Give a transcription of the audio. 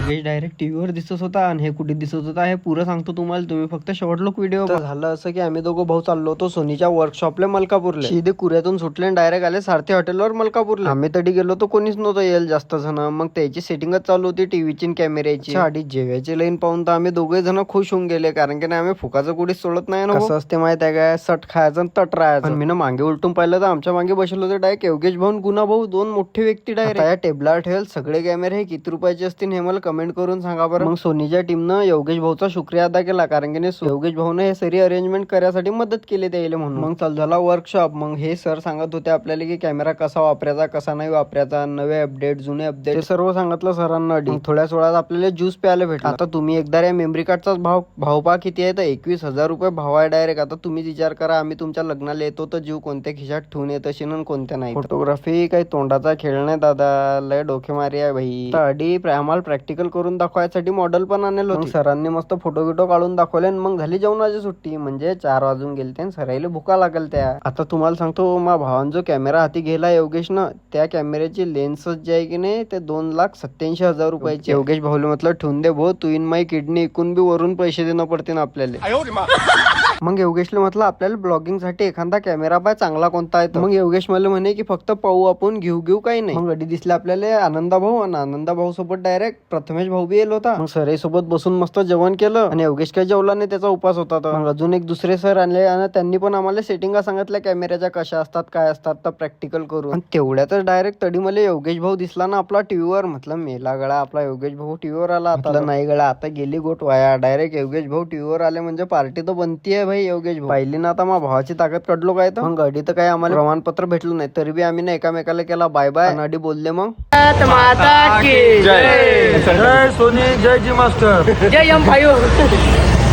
Yogesh direct टीव्हीवर दिसत होता आणि हे कुठे दिसत होता हे पुरं सांगतो तुम्हाला, तुम्ही फक्त शेवट लोक व्हिडिओ. झालं असं की आम्ही दोघं भाऊ चाललो होतो सोनीच्या वर्कशॉपला मलकापूरला. सीधे कुऱ्यातून सुटले आणि डायरेक्ट आले सारथी हॉटेलवर मलकापूरला. आम्ही तडी गेलो तो कोणीच नव्हतं येईल जास्त जण. मग त्याची सेटिंगच चालू होती टीव्हीची कॅमेऱ्याची. आधी जेवायची लाईन पाहून तर आम्ही दोघे जण खुश होऊन गेले, कारण की आम्ही फुकाचं कुठेच सोडत नाही ना. कसं असते माहित आहे काय, सट खायचं आणि तट राहायचं. पण मी ना मागे उलटून पाहिलं तर आमच्या मागे बसलो होते डायरेक्ट योगेश भाऊ गुना भाऊ, दोन मोठे व्यक्ती डायरेक्ट. या टेबलावर ठेवेल सगळे कॅमेरे हे किती रुपयाचे असतील हे मला कमेंट करून सांगा बरं. मग सोनीच्या टीमनं योगेश भाऊचा शुक्रिया अदा केला, कारण की योगेश भाऊने हे सरी अरेंजमेंट करायसाठी मदत केली त्याला म्हणून. मग चालू झाला वर्कशॉप. मग हे सर सांगत होते आपल्याला की कॅमेरा कसा वापरायचा कसा नाही वापरायचा, नवे अपडेट जुने अपडेट सर्व सांगितलं सरांना. थोड्याच वेळात आपल्याला ज्यूस प्यायला भेटला. आता तुम्ही एकदा या मेमरी कार्डचा भाव पहा किती आहे तर 21,000 रुपये भाव आहे डायरेक्ट. आता तुम्ही विचार करा, आम्ही तुमच्या लग्नाला येतो तर जीव कोणत्या खिशात ठेवून येत अशी ना कोणत्या नाही. फोटोग्राफी काही तोंडाचा खेळ नाही दादा, लय डोकेमारी आहे भाई. आधी आम्हाला प्रॅक्टिकल करून दाखवायसाठी मॉडेल पण आणलं होतं. सरांनी मस्त फोटो बिटो काढून दाखवले आणि मग झाली जेवणाची सुट्टी. म्हणजे 4 वाजून गेले आणि सरायला भुका लागल त्या. आता तुम्हाला सांगतो, मा भावान जो कॅमेरा हाती गेला योगेशनं, त्या कॅमेऱ्याची लेन्सच जे आहे की नाही ते 2,87,000 रुपयाची. योगेश भाऊले म्हटलं ठेवून दे भाऊ, तू इन माई किडनी इकून बी वरून पैसे देणं पडते ना आपल्याला. मग योगेशला म्हटलं आपल्याला ब्लॉगिंग साठी एखादा कॅमेरा पाय चांगला कोणता आहे. मग योगेश मला म्हणे की फक्त पाहू आपण, घेऊ काही नाही. मग गडी दिसले आपल्याला आनंदा भाऊ, आणि आनंदा भाऊ सोबत डायरेक्ट प्रथमेश भाऊ बी येलो होता. मग सर सोबत बसून मस्त जेवण केलं आणि योगेश काही जेवला नाही, त्याचा उपास होता. मग अजून एक दुसरे सर आणले आणि त्यांनी पण आम्हाला सेटिंग सांगितल्या कॅमेऱ्याच्या कशा असतात काय असतात तर प्रॅक्टिकल करून. तेवढ्यातच डायरेक्ट तडी मला योगेश भाऊ दिसला ना आपला टीव्हीवर. म्हटलं मेला गळा आपला योगेश भाऊ टीव्हीवर आला. आता नाही गळा, आता गेली गोट वाया. डायरेक्ट योगेश भाऊ टीव्हीवर आले म्हणजे पार्टी तर बनतीये भाई. योगेश भाऊ पाहिली ना आता, मग भावाची ताकद काढलो काय तर. मग गाडी तर काही आम्हाला प्रमाणपत्र भेटलं नाही, तरी बी आम्ही ना एकामेकाला केला बाय बाय. गाडी बोलले मग जय सोनी, जय जी मास्टर, जय M5.